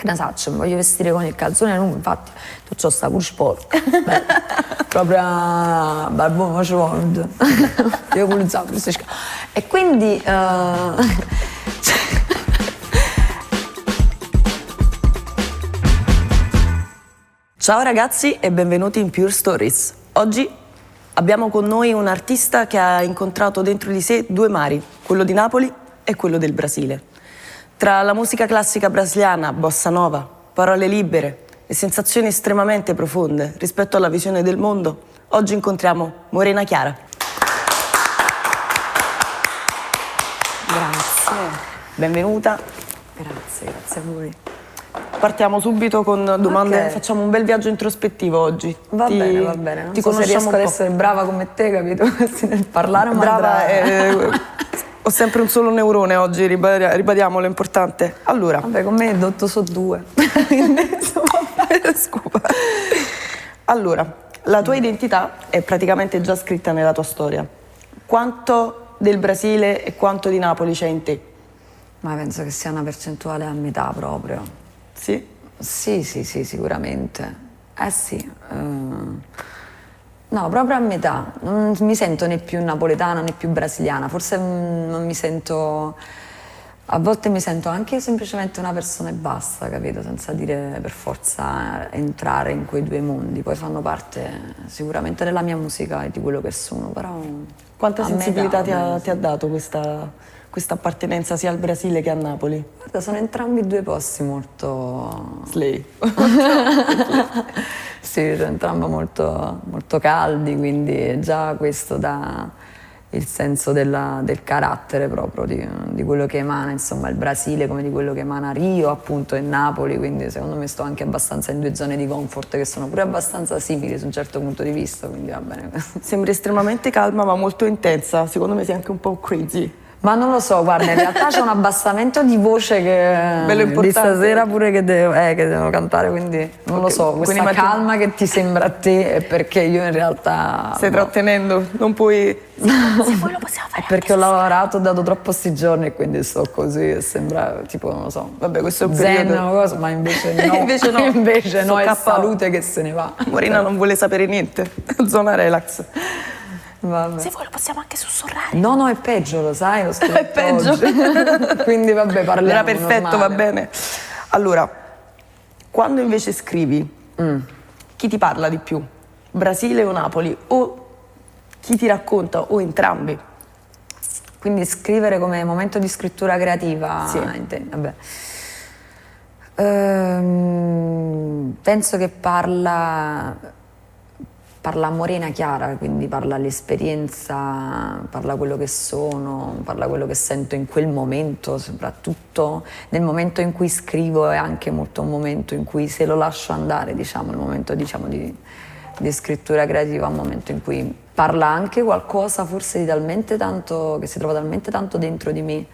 ne faccio, mi voglio vestire con il calzone lungo, infatti tu c'ho sta pure sporca, proprio barbone faccio io pulizzavo queste e quindi ciao ragazzi e benvenuti in Pure Stories. Oggi abbiamo con noi un artista che ha incontrato dentro di sé due mari, quello di Napoli e quello del Brasile. Tra la musica classica brasiliana, bossa nova, parole libere e sensazioni estremamente profonde rispetto alla visione del mondo, oggi incontriamo Morena Chiara. grazie, Benvenuta. grazie a voi. Partiamo subito con domande, Ok. facciamo un bel viaggio introspettivo oggi. Va bene, non ti so se conosciamo riesco un ad po'. essere brava come te, capito? Nel parlare, ma Brava, andrà. ho sempre un solo neurone oggi, ribadiamo l'importante. Allora, Vabbè, con me è dotto so due. scusa. Allora, la tua identità è praticamente già scritta nella tua storia. Quanto del Brasile e quanto di Napoli c'è in te? Ma penso che sia una percentuale a metà proprio. Sì? Sì, sicuramente. Sì. No, proprio a metà. Non mi sento né più napoletana né più brasiliana. Forse non mi sento... A volte mi sento anche semplicemente una persona e basta, capito? Senza dire per forza entrare in quei due mondi. Poi fanno parte sicuramente della mia musica e di quello che sono, però... Quanta a sensibilità metà, ti ha dato questa appartenenza sia al Brasile che a Napoli? Guarda, sono entrambi due posti molto... Slay. Sì, sono entrambi molto caldi, quindi già questo dà il senso del carattere proprio di quello che emana, insomma, il Brasile, come di quello che emana Rio, appunto, e Napoli, quindi secondo me sto anche abbastanza in due zone di comfort che sono pure abbastanza simili su un certo punto di vista, quindi va bene. Sembri estremamente calma ma molto intensa, secondo me sei anche un po' crazy. Ma non lo so, guarda, in realtà c'è un abbassamento di voce Bello importante. di stasera pure che devo cantare, quindi non lo so, questa quindi calma che ti sembra a te è perché io in realtà... Stai trattenendo, non puoi... Se vuoi lo possiamo fare. È perché ho lavorato, ho dato troppo sti giorni e quindi sto così e sembra tipo, non lo so, Vabbè, questo è un zen periodo... o cosa, ma invece no. Invece no. Invece no, è KO. salute che se ne va. Morena non vuole sapere niente, zona relax. Vabbè. Se vuoi lo possiamo anche sussurrare. No, è peggio, lo sai, lo scoperto È peggio. oggi. Quindi vabbè, parliamo. Era perfetto, normale. va bene. Allora, quando invece scrivi, chi ti parla di più? Brasile o Napoli? O chi ti racconta? O entrambi? Quindi scrivere come momento di scrittura creativa? Sì. Vabbè. Penso che parla Morena Chiara, quindi parla l'esperienza, parla quello che sono, parla quello che sento in quel momento, soprattutto nel momento in cui scrivo è anche molto un momento in cui se lo lascio andare, diciamo, il momento di scrittura creativa, un momento in cui parla anche qualcosa forse di talmente tanto, che si trova talmente tanto dentro di me,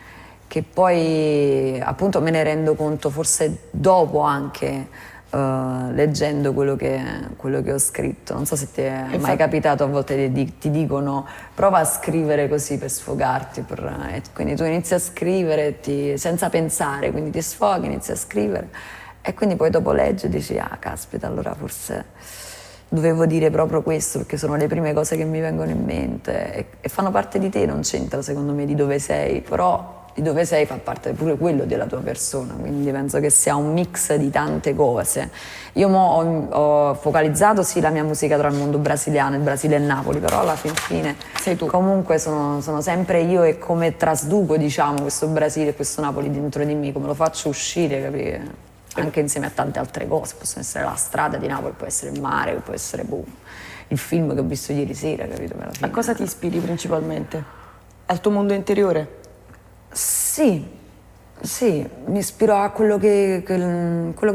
che poi appunto me ne rendo conto forse dopo anche, leggendo quello che ho scritto. Non so se ti è mai capitato, a volte ti dicono prova a scrivere così per sfogarti, e quindi tu inizi a scrivere senza pensare, quindi ti sfoghi, inizi a scrivere e quindi poi dopo leggi e dici ah caspita, allora forse dovevo dire proprio questo, perché sono le prime cose che mi vengono in mente e fanno parte di te, non c'entra secondo me di dove sei, però di dove sei fa parte pure quello della tua persona, quindi penso che sia un mix di tante cose. Io ho focalizzato sì la mia musica tra il mondo brasiliano, il Brasile e Napoli, però alla fine sei tu. Comunque sono sempre io e come trasduco, diciamo, questo Brasile e questo Napoli dentro di me, come lo faccio uscire, capire? Anche insieme a tante altre cose, possono essere la strada di Napoli, può essere il mare, può essere il film che ho visto ieri sera, capito? Alla fine. A cosa ti ispiri principalmente? Al tuo mondo interiore? Sì, mi ispiro a quello che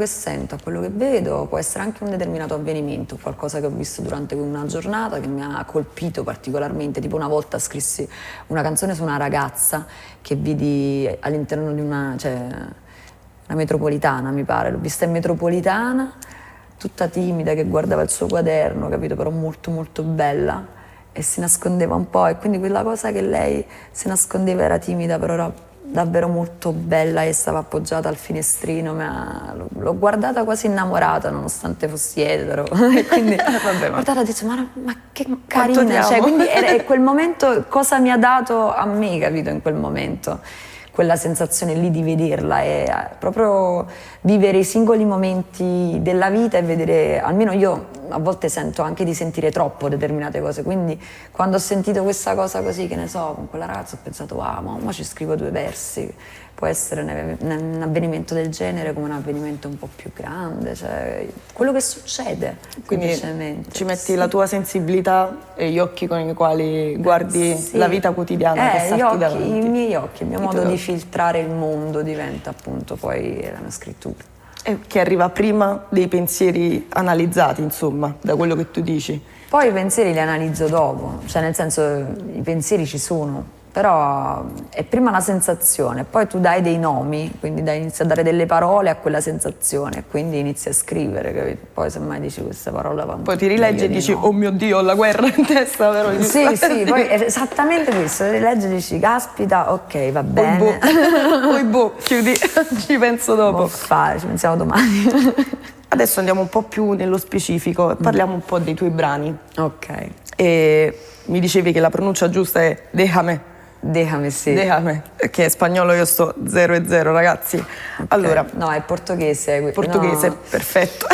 sento, a quello che vedo, può essere anche un determinato avvenimento, qualcosa che ho visto durante una giornata che mi ha colpito particolarmente, tipo una volta scrissi una canzone su una ragazza che vidi all'interno di una metropolitana, mi pare, l'ho vista in metropolitana, tutta timida che guardava il suo quaderno, capito, però molto molto bella e si nascondeva un po', e quindi quella cosa che lei si nascondeva, era timida, però era davvero molto bella e stava appoggiata al finestrino, l'ho guardata quasi innamorata nonostante fossi etero e quindi ho guardata e ho detto ma che carina, cioè, quindi è quel momento, cosa mi ha dato a me, capito, in quel momento, quella sensazione lì di vederla e proprio vivere i singoli momenti della vita e vedere, almeno io a volte sento anche di sentire troppo determinate cose, quindi quando ho sentito questa cosa così, che ne so, con quella ragazza ho pensato ma ci scrivo 2 versi, può essere un avvenimento del genere come un avvenimento un po' più grande, cioè quello che succede. Quindi ci metti la tua sensibilità e gli occhi con i quali guardi la vita quotidiana che sta davanti. I miei occhi, il mio modo di filtrare il mondo diventa appunto poi la mia scrittura. Che arriva prima dei pensieri analizzati, insomma, da quello che tu dici. Poi i pensieri li analizzo dopo, cioè nel senso i pensieri ci sono, però è prima la sensazione, poi tu dai dei nomi, quindi inizi a dare delle parole a quella sensazione, quindi inizi a scrivere, capito? Poi semmai dici questa parola va. Poi ti rileggi e dici oh mio Dio, ho la guerra in testa, però. Sì, poi è esattamente questo, rileggi e dici caspita, ok, va bene. Poi chiudi, ci penso dopo. Ci pensiamo domani. Adesso andiamo un po' più nello specifico e parliamo un po' dei tuoi brani. Ok. E mi dicevi che la pronuncia giusta è Déjame. Déjame, sì. Déjame, che in spagnolo io sto 0-0, ragazzi. Okay. Allora, no, è portoghese. Portoghese, no. Perfetto.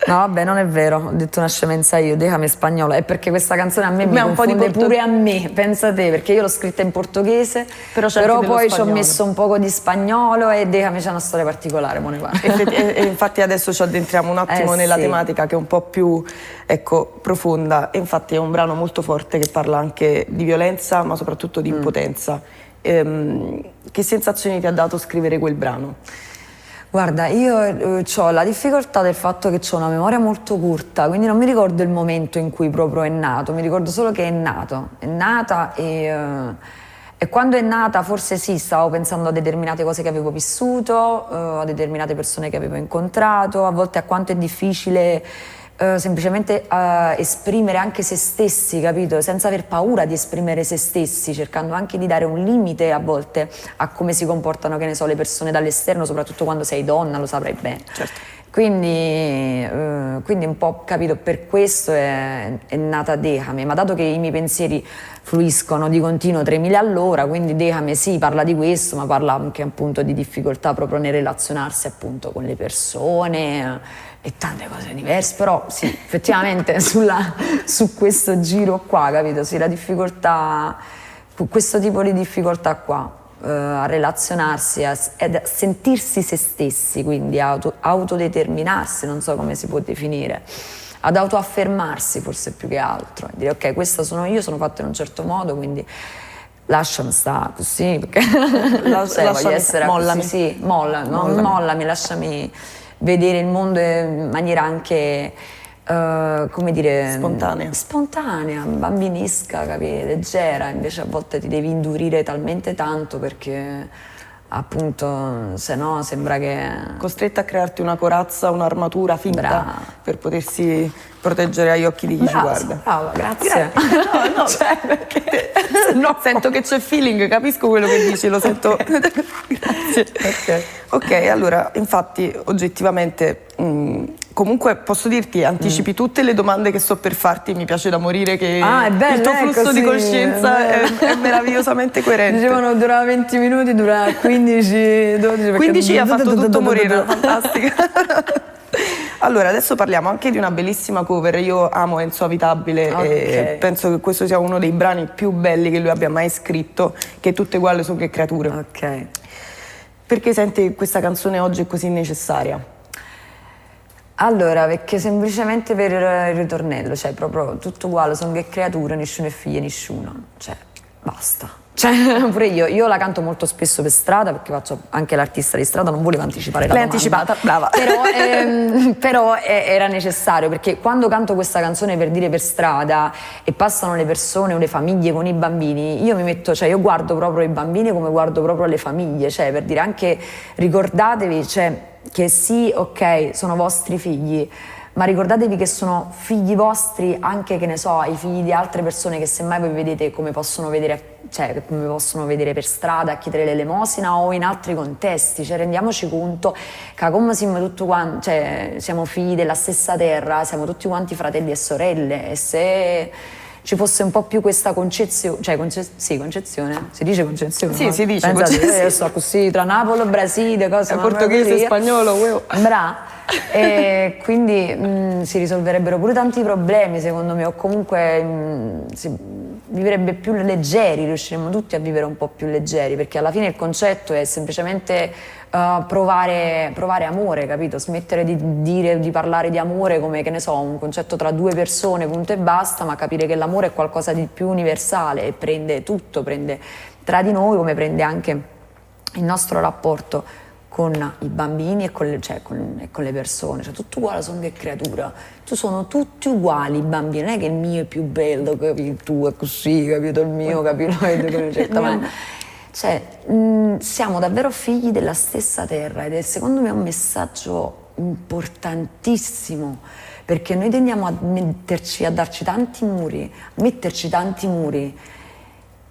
No, vabbè, non è vero, ho detto una scemenza io, Déjame spagnolo, è perché questa canzone a me mi confonde pure a me, pensa te, perché io l'ho scritta in portoghese, però poi ci ho messo un poco di spagnolo e Déjame c'è una storia particolare, mo ne parlo. E infatti adesso ci addentriamo un attimo nella tematica che è un po' più, ecco, profonda, e infatti è un brano molto forte che parla anche di violenza, ma soprattutto di impotenza. Che sensazioni ti ha dato scrivere quel brano? Guarda, io ho la difficoltà del fatto che ho una memoria molto corta, quindi non mi ricordo il momento in cui proprio è nato, mi ricordo solo che è nata e quando è nata forse sì, stavo pensando a determinate cose che avevo vissuto, a determinate persone che avevo incontrato, a volte a quanto è difficile semplicemente esprimere anche se stessi, capito? Senza aver paura di esprimere se stessi, cercando anche di dare un limite a volte a come si comportano, che ne so, le persone dall'esterno, soprattutto quando sei donna, lo saprai bene. Certo. Quindi un po', capito, per questo è nata Déjame, ma dato che i miei pensieri fluiscono di continuo 3000 all'ora, quindi Déjame sì, parla di questo, ma parla anche appunto di difficoltà proprio nel relazionarsi appunto con le persone e tante cose diverse, però sì, effettivamente su questo giro qua, capito, sì, la difficoltà, questo tipo di difficoltà qua, a relazionarsi ed a sentirsi se stessi, quindi autodeterminarsi, non so come si può definire, ad autoaffermarsi forse più che altro, dire ok, questa sono io, sono fatta in un certo modo, quindi lasciami stare così, perché voglio essere mollami. Così, sì, mollami, lasciami vedere il mondo in maniera anche, come dire, spontanea, bambinesca, capire, leggera, invece a volte ti devi indurire talmente tanto perché appunto se no sembra che... Costretta a crearti una corazza, un'armatura finta per potersi proteggere agli occhi di chi ci guarda. Brava, grazie. No, cioè, perché sento che c'è feeling, capisco quello che dici, lo sento. Grazie. Ok, allora, infatti, oggettivamente, comunque posso dirti, anticipi tutte le domande che sto per farti, mi piace da morire che il tuo flusso di coscienza è meravigliosamente coerente. Dicevano durava 20 minuti, dura 15, 12. 15 ha fatto tutto morire, fantastica. Allora, adesso parliamo anche di una bellissima cover. Io amo Enzo Avitabile e penso che questo sia uno dei brani più belli che lui abbia mai scritto, che Tutte uguali sono che creature. Ok. Perché senti che questa canzone oggi è così necessaria? Allora, perché semplicemente per il ritornello, cioè proprio tutto uguale, sono che creature, nessuno è figlio, nessuno, cioè basta. Cioè, pure io la canto molto spesso per strada, perché faccio anche l'artista di strada, non volevo anticipare la domanda. L'hai anticipata, brava. Però era necessario, perché quando canto questa canzone per dire per strada e passano le persone o le famiglie con i bambini, io mi metto, cioè io guardo proprio i bambini come guardo proprio le famiglie, cioè per dire anche ricordatevi, cioè, che sì, ok, sono vostri figli, ma ricordatevi che sono figli vostri, anche, che ne so, i figli di altre persone che semmai voi vedete come possono vedere, cioè come possono vedere per strada a chiedere l'elemosina o in altri contesti, cioè rendiamoci conto che come siamo tutti quanti, cioè siamo figli della stessa terra, siamo tutti quanti fratelli e sorelle, e se ci fosse un po' più questa concezione, cioè concezione, si dice concezione? Sì, no? si dice Pensate, concezione. io sto così tra Napoli, Brasile, cose, portoghese, spagnolo, ueo. Bra. E quindi si risolverebbero pure tanti problemi, secondo me, o comunque si vivrebbe più leggeri, riusciremmo tutti a vivere un po' più leggeri, perché alla fine il concetto è semplicemente provare amore, capito? Smettere di parlare di amore come, che ne so, un concetto tra due persone, punto e basta, ma capire che l'amore è qualcosa di più universale e prende tutto, prende tra di noi, come prende anche il nostro rapporto con i bambini e con le persone, cioè tutto uguale, sono che creatura, sono tutti uguali i bambini, non è che il mio è più bello, capito? Il tuo è così, capito? Il mio, capito? In una certa maniera. Cioè, siamo davvero figli della stessa terra ed è secondo me un messaggio importantissimo, perché noi tendiamo a darci tanti muri, a metterci tanti muri,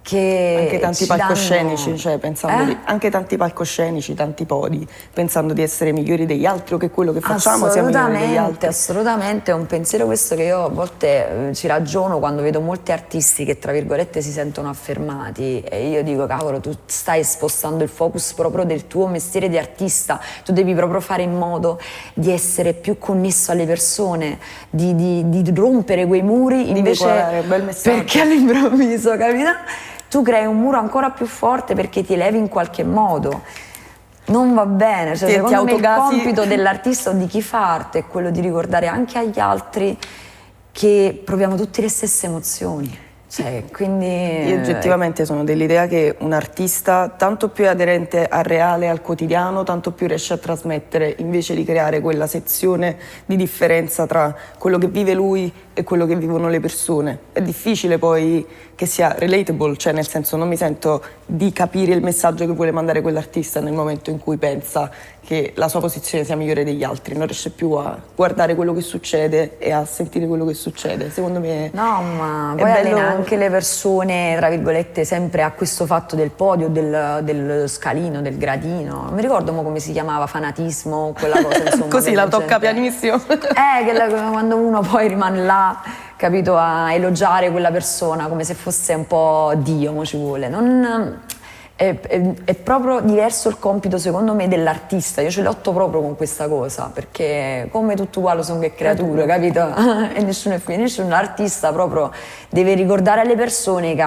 che anche tanti palcoscenici, danno... cioè pensando anche tanti palcoscenici, tanti podi, pensando di essere migliori degli altri o che quello che facciamo sia migliore degli altri. Assolutamente, è un pensiero questo che io a volte ci ragiono quando vedo molti artisti che tra virgolette si sentono affermati, e io dico cavolo, tu stai spostando il focus proprio del tuo mestiere di artista, tu devi proprio fare in modo di essere più connesso alle persone, di rompere quei muri, invece bel messaggio. perché all'improvviso, capito? Tu crei un muro ancora più forte perché ti elevi in qualche modo. Non va bene, cioè, secondo me il compito dell'artista o di chi fa arte è quello di ricordare anche agli altri che proviamo tutte le stesse emozioni. Cioè, quindi... Io oggettivamente sono dell'idea che un artista tanto più è aderente al reale, al quotidiano, tanto più riesce a trasmettere, invece di creare quella sezione di differenza tra quello che vive lui e quello che vivono le persone. È difficile poi che sia relatable, cioè nel senso non mi sento di capire il messaggio che vuole mandare quell'artista nel momento in cui pensa che la sua posizione sia migliore degli altri, non riesce più a guardare quello che succede e a sentire quello che succede. Secondo me no, ma poi allena anche le persone, tra virgolette, sempre a questo fatto del podio, del scalino, del gradino. Non mi ricordo come si chiamava, fanatismo, quella cosa, insomma. Così la tocca pianissimo. Quando uno poi rimane là, capito, a elogiare quella persona come se fosse un po' Dio, mo ci vuole. È proprio diverso il compito, secondo me, dell'artista. Io ce lotto proprio con questa cosa, perché come tutto uguale sono che creature, capito? E nessuno è qui, nessun artista proprio deve ricordare alle persone che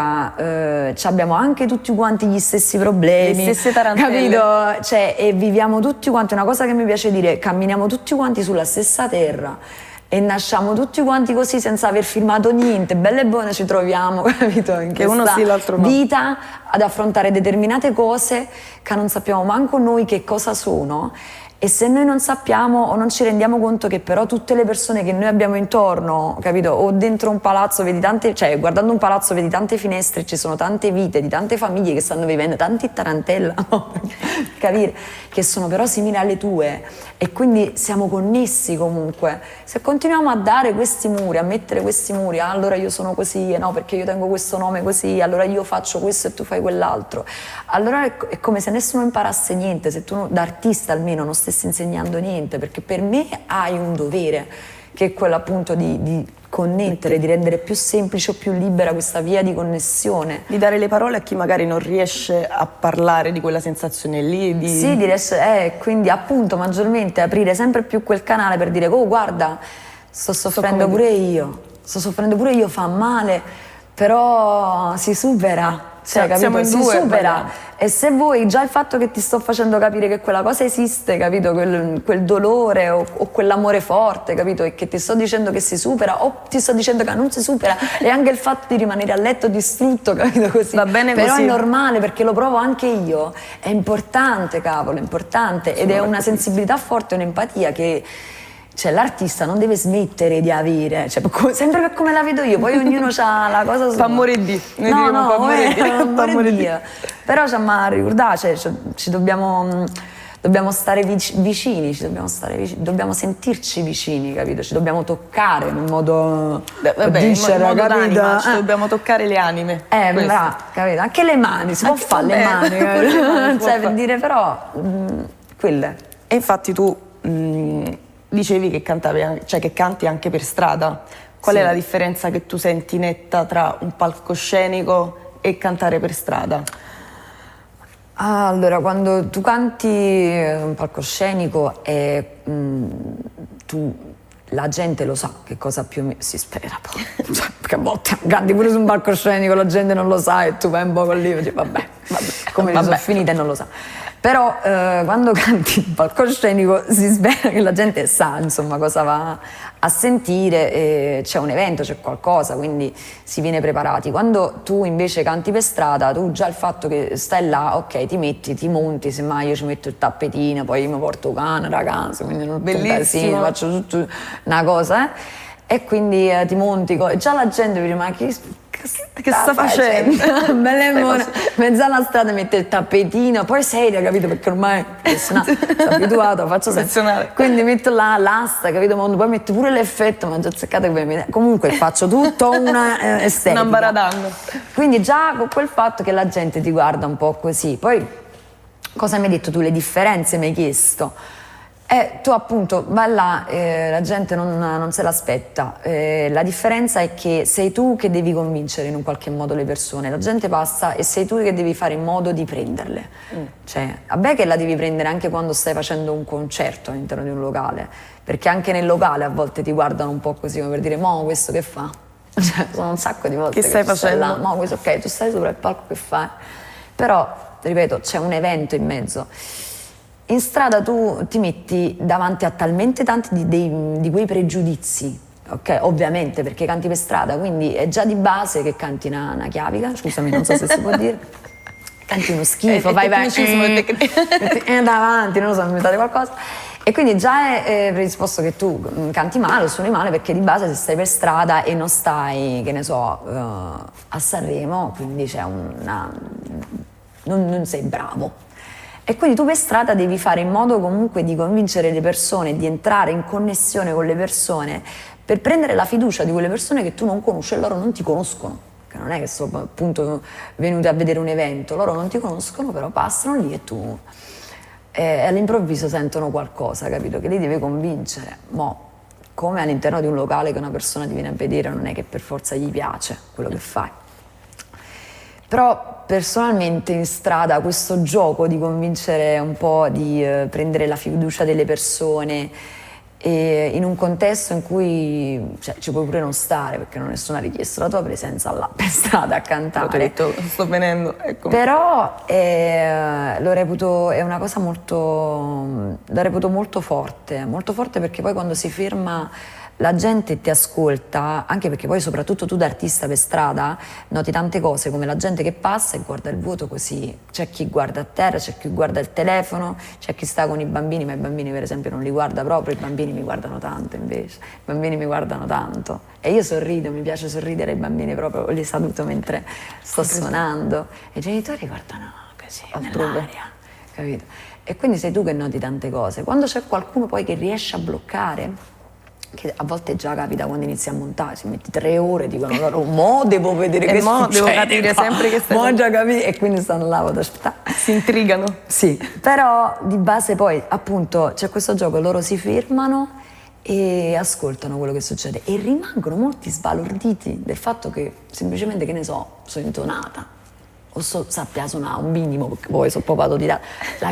abbiamo anche tutti quanti gli stessi problemi, le stesse tarantelle, capito? Cioè, e viviamo tutti quanti, una cosa che mi piace dire, camminiamo tutti quanti sulla stessa terra e nasciamo tutti quanti così senza aver firmato niente, belle e buone ci troviamo, capito? In che uno sì, l'altro no. Vita ad affrontare determinate cose che non sappiamo manco noi che cosa sono, e se noi non sappiamo o non ci rendiamo conto che però tutte le persone che noi abbiamo intorno, capito? O dentro un palazzo vedi tante, cioè guardando un palazzo vedi tante finestre, ci sono tante vite di tante famiglie che stanno vivendo tanti tarantella, no? Capire? Che sono però simili alle tue, e quindi siamo connessi comunque. Se continuiamo a dare questi muri, a mettere questi muri, allora io sono così, no, perché io tengo questo nome così, allora io faccio questo e tu fai quell'altro, allora è come se nessuno imparasse niente, se tu da artista almeno non stessi insegnando niente, perché per me hai un dovere, che è quello appunto di connettere, di rendere più semplice o più libera questa via di connessione. Di dare le parole a chi magari non riesce a parlare di quella sensazione lì. Sì, quindi appunto maggiormente aprire sempre più quel canale per dire oh guarda, sto soffrendo pure io, fa male, però si supera. Cioè, capito? Si supera. E se vuoi, già il fatto che ti sto facendo capire che quella cosa esiste, capito? Quel dolore o quell'amore forte, capito? E che ti sto dicendo che si supera, o ti sto dicendo che non si supera, e anche il fatto di rimanere a letto distrutto, capito? Così. Va bene però così. È normale, perché lo provo anche io. È importante, cavolo, è importante. Ed è una sensibilità forte, un'empatia che... Cioè l'artista non deve smettere di avere, cioè, sempre per come la vedo io, poi ognuno ha la cosa sua. P'amore di. P'amore di. Però ma ricordate, ci dobbiamo dobbiamo stare vicini, dobbiamo sentirci vicini, capito? Ci dobbiamo toccare in un modo viscera, capito? Ci dobbiamo toccare le anime. Brava, capito? Anche le mani, si può fare le mani, cioè per dire però quelle. E infatti tu dicevi che cantavi, cioè che canti anche per strada. Qual è la differenza che tu senti netta tra un palcoscenico e cantare per strada? Allora, quando tu canti un palcoscenico la gente lo sa che cosa più o meno si spera poi. Cioè, perché a volte canti pure su un palcoscenico, la gente non lo sa e tu vai un po' lì e dici vabbè, come sono finita e non lo sa. Però quando canti in palcoscenico si spera che la gente sa insomma cosa va a sentire, c'è un evento, c'è qualcosa, quindi si viene preparati. Quando tu invece canti per strada, tu già il fatto che stai là, ok, ti monti, semmai io ci metto il tappetino, poi io mi porto cane, ragazzi, quindi non tutto un casino, faccio tutto una cosa, e quindi ti monti, già la gente mi dice ma che sta facendo? Mezza la strada mette il tappetino, poi seria, capito? Perché ormai sono abituato, faccio sempre. Quindi metto l'asta, capito? Poi metto pure l'effetto, ma già azzeccato che comunque faccio tutto una estetica. Una baradando. Quindi già con quel fatto che la gente ti guarda un po' così. Poi cosa mi hai detto tu? Le differenze mi hai chiesto. Tu appunto vai là, la gente non se l'aspetta, la differenza è che sei tu che devi convincere in un qualche modo le persone, la gente passa e sei tu che devi fare in modo di prenderle, cioè vabbè che la devi prendere anche quando stai facendo un concerto all'interno di un locale, perché anche nel locale a volte ti guardano un po' così come per dire mo questo che fa? Cioè, sono un sacco di volte che stai facendo? Là, mo questo ok, tu stai sopra il palco, che fai? Però, ripeto, c'è un evento in mezzo. In strada tu ti metti davanti a talmente tanti di quei pregiudizi, ok? Ovviamente perché canti per strada, quindi è già di base che canti una chiavica, scusami, non so se si può dire, canti uno schifo, vai davanti, non lo so, inventate qualcosa. E quindi già è predisposto che tu canti male o suoni male, perché di base se stai per strada e non stai, che ne so, a Sanremo, quindi c'è non sei bravo. E quindi tu per strada devi fare in modo comunque di convincere le persone, di entrare in connessione con le persone per prendere la fiducia di quelle persone che tu non conosci e loro non ti conoscono. Che non è che sono appunto venuti a vedere un evento, loro non ti conoscono, però passano lì e tu all'improvviso sentono qualcosa, capito? Che li deve convincere. Come all'interno di un locale che una persona ti viene a vedere, non è che per forza gli piace quello che fai. Però personalmente in strada questo gioco di convincere un po', di prendere la fiducia delle persone in un contesto in cui ci puoi pure non stare, perché nessuno ha richiesto la tua presenza là per strada a cantare. Ti ho detto, sto venendo, ecco. Però lo reputo, è una cosa la reputo molto forte perché poi quando si ferma la gente ti ascolta, anche perché poi soprattutto tu da artista per strada noti tante cose, come la gente che passa e guarda il vuoto così, c'è chi guarda a terra, c'è chi guarda il telefono, c'è chi sta con i bambini, ma i bambini per esempio non li guarda proprio, i bambini mi guardano tanto invece, i bambini mi guardano tanto e io sorrido, mi piace sorridere ai bambini proprio, li saluto mentre sto suonando e i genitori guardano così nell'aria, capito? E quindi sei tu che noti tante cose, quando c'è qualcuno poi che riesce a bloccare, che a volte già capita quando inizi a montare, si metti 3 ore, dicono loro, mo devo vedere che succede, devo capire qua. Sempre che stai già capito, e quindi stanno là ad aspettare. Si intrigano. Sì, però di base poi appunto c'è questo gioco, loro si fermano e ascoltano quello che succede e rimangono molti sbalorditi del fatto che semplicemente, che ne so, sono intonata o sappia suonare un minimo, perché poi sono provato di la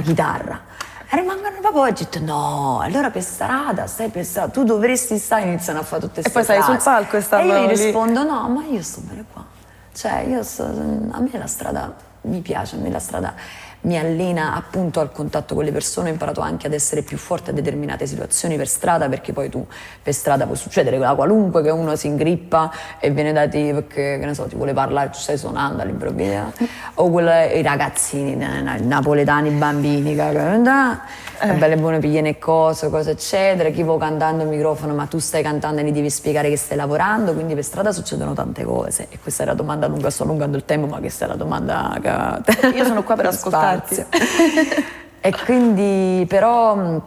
chitarra. E rimangono proprio e detto no, allora per strada, stai per strada, tu dovresti stare, iniziano a fare tutte queste frasi. E poi stai sul palco e stanno io gli lì. rispondo no, ma io sto bene qua, cioè a me la strada mi piace, a me la strada mi allena appunto al contatto con le persone, ho imparato anche ad essere più forte a determinate situazioni per strada, perché poi tu per strada può succedere la qualunque, che uno si ingrippa e viene da te perché, che ne so, ti vuole parlare, tu stai suonando all'improvviso, o i ragazzini napoletani, bambini, belle buone pigliene e cose eccetera, chi vuoi cantando il microfono ma tu stai cantando e gli devi spiegare che stai lavorando, quindi per strada succedono tante cose e questa è la domanda lunga, sto allungando il tempo, ma questa è la domanda che io sono qua per ascoltarti. E quindi però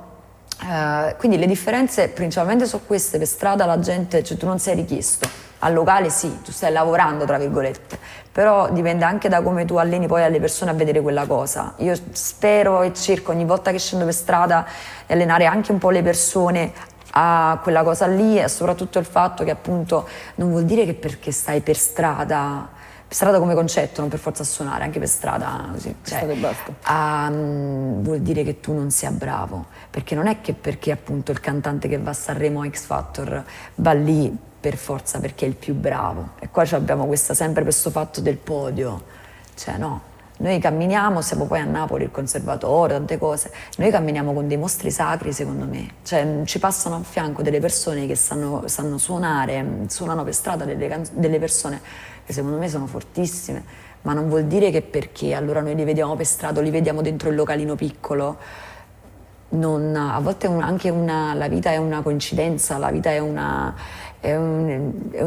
quindi le differenze principalmente sono queste: per strada la gente, cioè tu non sei richiesto, al locale sì, tu stai lavorando tra virgolette, però dipende anche da come tu alleni poi alle persone a vedere quella cosa. Io spero e cerco ogni volta che scendo per strada di allenare anche un po' le persone a quella cosa lì, e soprattutto il fatto che appunto non vuol dire che perché stai per strada come concetto, non per forza a suonare, anche per strada così, cioè, vuol dire che tu non sia bravo, perché non è che perché appunto il cantante che va a Sanremo X Factor va lì per forza perché è il più bravo, e qua abbiamo sempre questo fatto del podio, cioè no. Noi camminiamo, siamo poi a Napoli, il conservatorio, tante cose, noi camminiamo con dei mostri sacri secondo me, cioè ci passano a fianco delle persone che sanno suonare, suonano per strada delle persone che secondo me sono fortissime, ma non vuol dire che perché allora noi li vediamo per strada o li vediamo dentro il localino piccolo, a volte la vita è una coincidenza, la vita è un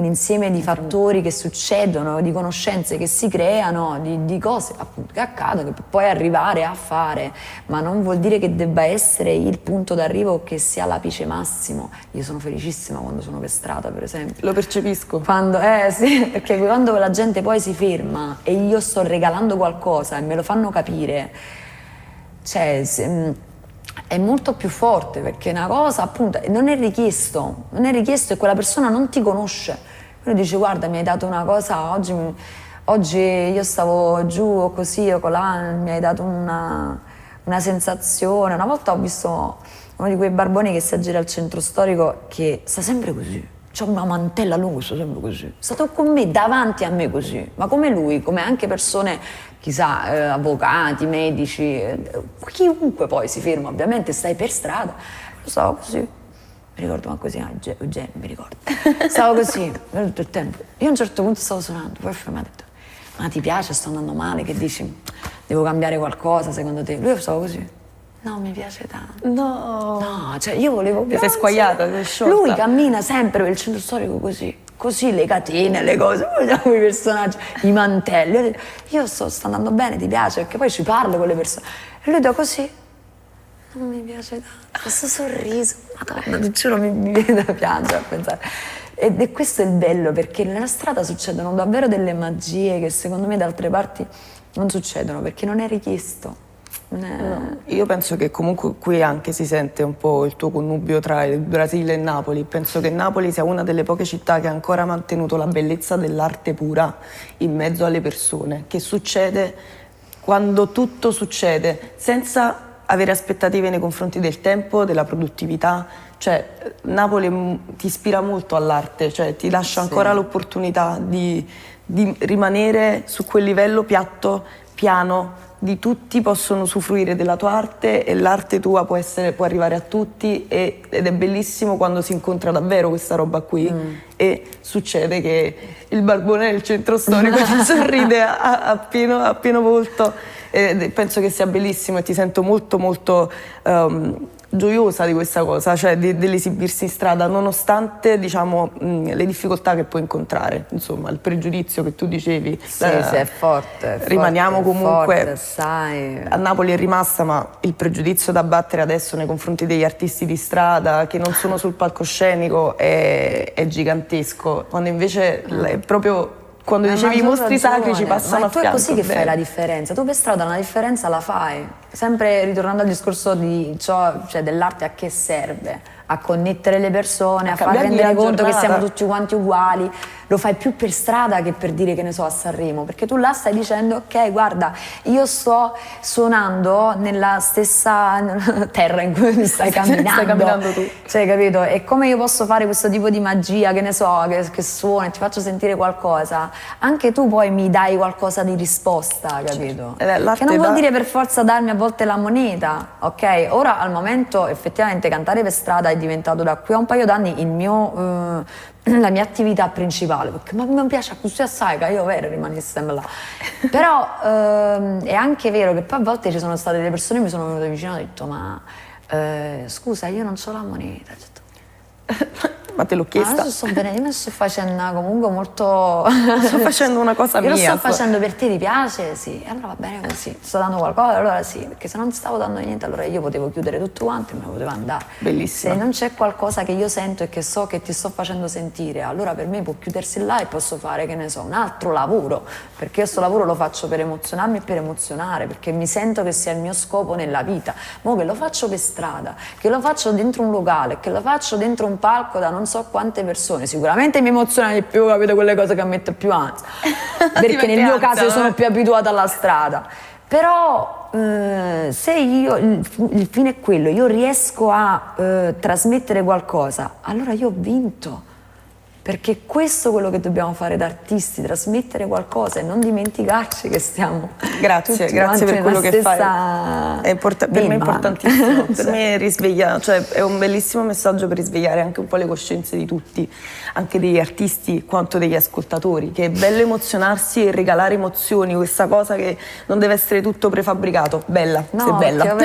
insieme di fattori che succedono, di conoscenze che si creano, di cose appunto che accadono, che per poi arrivare a fare, ma non vuol dire che debba essere il punto d'arrivo, che sia l'apice massimo. Io sono felicissima quando sono per strada, per esempio. Lo percepisco. Sì, perché quando la gente poi si ferma e io sto regalando qualcosa e me lo fanno capire, cioè è molto più forte, perché una cosa appunto non è richiesto e quella persona non ti conosce, quindi dice guarda mi hai dato una cosa oggi io stavo giù o così o colà, mi hai dato una sensazione. Una volta ho visto uno di quei barboni che si aggira al centro storico che sta sempre così, c'ha una mantella lunga, sta sempre così, è stato con me, davanti a me così, ma come lui, come anche persone, chissà, avvocati, medici, chiunque poi si ferma, ovviamente stai per strada, io stavo così, mi ricordo ma così, Eugenio, mi ricordo, stavo così tutto il tempo, io a un certo punto stavo suonando, poi mi ha detto ma ti piace, sto andando male, che dici, devo cambiare qualcosa secondo te? Lui stavo così. No, mi piace tanto. No, cioè io volevo... Ti sei squagliata, sei sciolta. Lui cammina sempre per il centro storico così le catene, le cose, i personaggi, i mantelli. Io sto andando bene, ti piace? Perché poi ci parlo con le persone. E lui da così, non mi piace tanto. Questo sorriso, madonna, ti giuro, mi viene da piangere a pensare. E questo è il bello, perché nella strada succedono davvero delle magie che secondo me da altre parti non succedono, perché non è richiesto. No, io penso che comunque qui anche si sente un po' il tuo connubio tra il Brasile e Napoli. Penso che Napoli sia una delle poche città che ha ancora mantenuto la bellezza dell'arte pura in mezzo alle persone, che succede quando tutto succede, senza avere aspettative nei confronti del tempo, della produttività. Cioè Napoli ti ispira molto all'arte, cioè ti lascia ancora l'opportunità di rimanere su quel livello piatto, piano, di tutti possono usufruire della tua arte e l'arte tua può arrivare a tutti, ed è bellissimo quando si incontra davvero questa roba qui e succede che il barbone del centro storico ti sorride a pieno volto, e penso che sia bellissimo e ti sento molto molto gioiosa di questa cosa, cioè dell'esibirsi in strada nonostante, diciamo, le difficoltà che puoi incontrare, insomma, il pregiudizio che tu dicevi. Sì, è forte. Rimaniamo comunque, forte, sai. A Napoli è rimasta, ma il pregiudizio da battere adesso nei confronti degli artisti di strada che non sono sul palcoscenico è gigantesco, quando invece è proprio... Quando dicevi i mostri sacri ci passano a fianco. Ma tu è così che fai la differenza, tu per strada una differenza la fai, sempre ritornando al discorso di ciò, cioè dell'arte a che serve, a connettere le persone, a far rendere conto che siamo tutti quanti uguali. Lo fai più per strada che per dire, che ne so, a Sanremo, perché tu là stai dicendo ok, guarda, io sto suonando nella stessa terra in cui mi stai camminando. Stai camminando tu. Cioè, capito? E come io posso fare questo tipo di magia, che ne so, che suona e ti faccio sentire qualcosa, anche tu poi mi dai qualcosa di risposta, capito? Che non vuol dire per forza darmi a volte la moneta, ok? Ora al momento effettivamente cantare per strada è diventato da qui a un paio d'anni la mia attività principale, perché mi piace così assai che io rimanesse sempre là. Però è anche vero che poi a volte ci sono state delle persone che mi sono venute vicino e ho detto ma scusa, io non so la moneta. Ma te l'ho chiesta? Adesso sto bene, io mi sto facendo comunque molto... Sto facendo una cosa io mia. Io lo sto facendo per te, ti piace? Sì. E allora va bene così. Sto dando qualcosa, allora sì. Perché se non ti stavo dando niente, allora io potevo chiudere tutto quanto e me ne potevo andare. Bellissimo. Se non c'è qualcosa che io sento e che so che ti sto facendo sentire, allora per me può chiudersi là e posso fare, che ne so, un altro lavoro. Perché io sto lavoro lo faccio per emozionarmi e per emozionare, perché mi sento che sia il mio scopo nella vita. Mo che lo faccio per strada, che lo faccio dentro un locale, che lo faccio dentro un palco da non so quante persone, sicuramente mi emoziona di più, capito, quelle cose che metto più ansia, perché nel mio caso io sono più abituata alla strada. Però se io, il fine è quello, io riesco a trasmettere qualcosa, allora io ho vinto. Perché questo è quello che dobbiamo fare da artisti, trasmettere qualcosa e non dimenticarci che stiamo grazie per quello che fai. Per me è importantissimo, per me risveglia, cioè è un bellissimo messaggio per risvegliare anche un po' le coscienze di tutti, anche degli artisti quanto degli ascoltatori, che è bello emozionarsi e regalare emozioni, questa cosa che non deve essere tutto prefabbricato, bella, no, sei bella. No,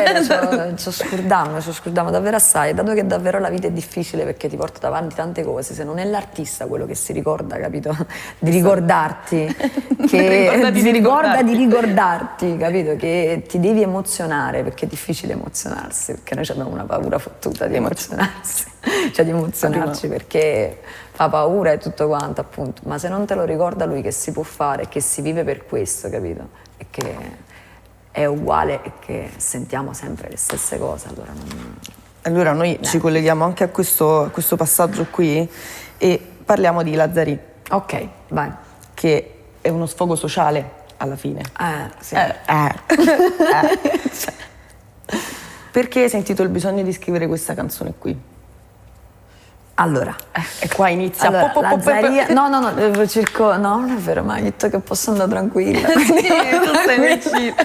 ci scordiamo davvero assai, dato che davvero la vita è difficile perché ti porta davanti tante cose, se non è l'artista quello che si ricorda, capito? Di ricordarti, che si ricorda di ricordarti, capito? Che ti devi emozionare, perché è difficile emozionarsi, perché noi abbiamo una paura fottuta di emozionarsi, cioè di emozionarci perché fa paura e tutto quanto, appunto, ma se non te lo ricorda lui che si può fare, che si vive per questo, capito? E che è uguale e che sentiamo sempre le stesse cose, allora non... Allora noi ci colleghiamo anche a questo passaggio qui e parliamo di Lazzari. Ok, vai. Che è uno sfogo sociale alla fine. Sì. Perché hai sentito il bisogno di scrivere questa canzone qui? Allora, e qua inizia. Allora, Lazzaria... No, cerco... No, non è vero, ma hai detto che posso andare tranquilla. Sì, tu stai vicino.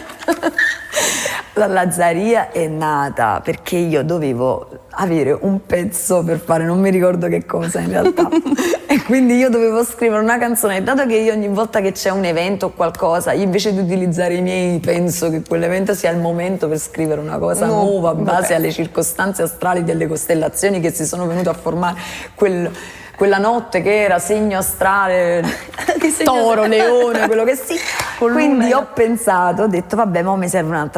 La Lazzaria è nata perché io dovevo avere un pezzo per fare non mi ricordo che cosa in realtà e quindi io dovevo scrivere una canzone, e dato che io ogni volta che c'è un evento o qualcosa, io invece di utilizzare i miei, penso che quell'evento sia il momento per scrivere una cosa nuova in base alle circostanze astrali delle costellazioni che si sono venute a formare quella notte, che era segno astrale toro, leone, quello che sì. Quindi ho pensato, ho detto vabbè, mo mi serve una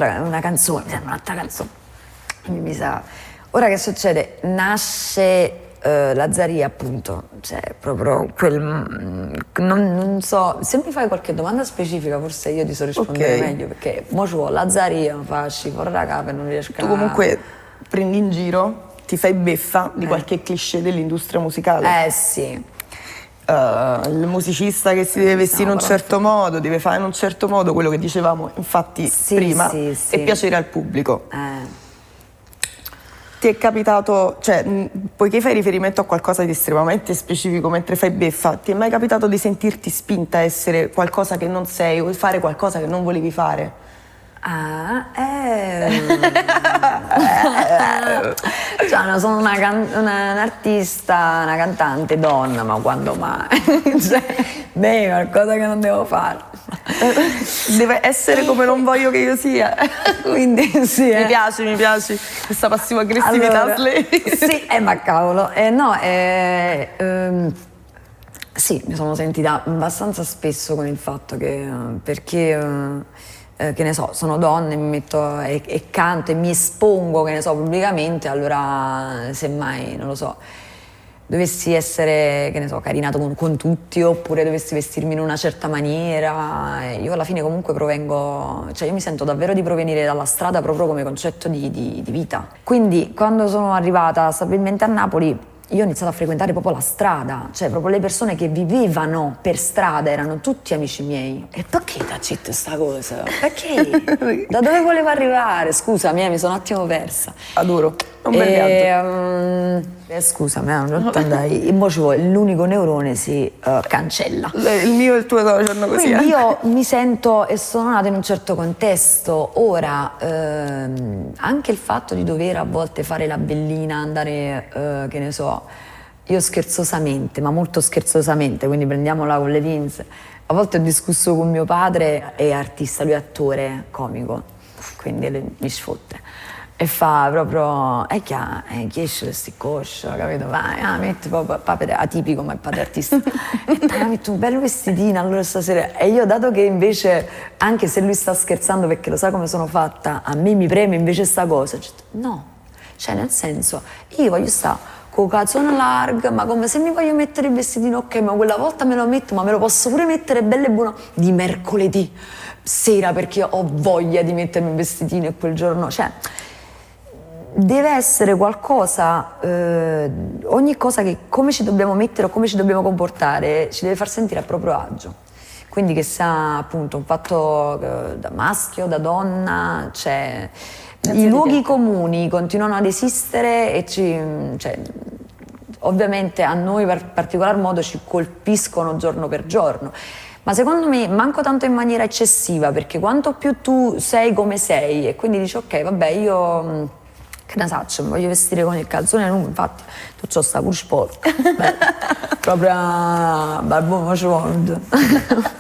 canzone, mi serve un'altra canzone. Mi sa, ora che succede? Nasce Lazzaria, appunto, cioè proprio non so, se mi fai qualche domanda specifica forse io ti so rispondere meglio, perché mo ci vuole Lazzaria, mi fa fuori da capo e non riesco a... Tu comunque prendi in giro, ti fai beffa di qualche cliché dell'industria musicale. Sì. Il musicista che si deve vestire in un certo modo, deve fare in un certo modo, quello che dicevamo infatti prima, e piacere al pubblico. Ti è capitato, cioè, poiché fai riferimento a qualcosa di estremamente specifico mentre fai beffa, ti è mai capitato di sentirti spinta a essere qualcosa che non sei o fare qualcosa che non volevi fare? Cioè, sono un'artista, una cantante donna, ma quando mai? Cioè, qualcosa che non devo fare. Deve essere come non voglio che io sia. Quindi sì. Mi piace questa passiva aggressività. Allora, sì, ma cavolo. Sì, mi sono sentita abbastanza spesso con il fatto che perché che ne so, sono donna e mi metto e canto e mi espongo, che ne so, pubblicamente, allora semmai, non lo so, dovessi essere, che ne so, carina con tutti, oppure dovessi vestirmi in una certa maniera, io alla fine comunque provengo, cioè io mi sento davvero di provenire dalla strada proprio come concetto di vita. Quindi quando sono arrivata stabilmente a Napoli, io ho iniziato a frequentare proprio la strada, cioè proprio le persone che vivevano per strada erano tutti amici miei. E perché da città sta cosa? Perché? Da dove volevo arrivare? Scusami, mi sono un attimo persa. Adoro, un bel viaggio. Scusami, non andai. L'unico neurone si cancella. Il mio e il tuo sono così. Quindi io mi sento e sono nata in un certo contesto. Ora, anche il fatto di dover a volte fare la bellina, andare, che ne so, io scherzosamente, ma molto scherzosamente, quindi prendiamola con le pinze, a volte ho discusso con mio padre, è artista, lui è attore comico, quindi mi sfotte. E fa proprio, chi esce sti coscia, capito? Vai, metti proprio, atipico, ma è padre artista. E dai, metti un bel vestitino allora stasera. E io, dato che invece, anche se lui sta scherzando perché lo sa come sono fatta, a me mi preme invece sta cosa. No, cioè nel senso, io voglio stare con calzone largo, ma come se mi voglio mettere il vestitino, ok, ma quella volta me lo metto, ma me lo posso pure mettere bello e buono di mercoledì sera perché io ho voglia di mettermi il vestitino e quel giorno, cioè deve essere qualcosa, ogni cosa che come ci dobbiamo mettere o come ci dobbiamo comportare ci deve far sentire a proprio agio. Quindi che sia appunto un fatto da maschio, da donna, cioè i luoghi comuni continuano ad esistere e cioè, ovviamente a noi in particolar modo ci colpiscono giorno per giorno. Ma secondo me manco tanto in maniera eccessiva, perché quanto più tu sei come sei e quindi dici ok, vabbè, io che ne faccio, mi voglio vestire con il calzone lungo, infatti tu c'ho sta pure sporca, proprio barbone faccio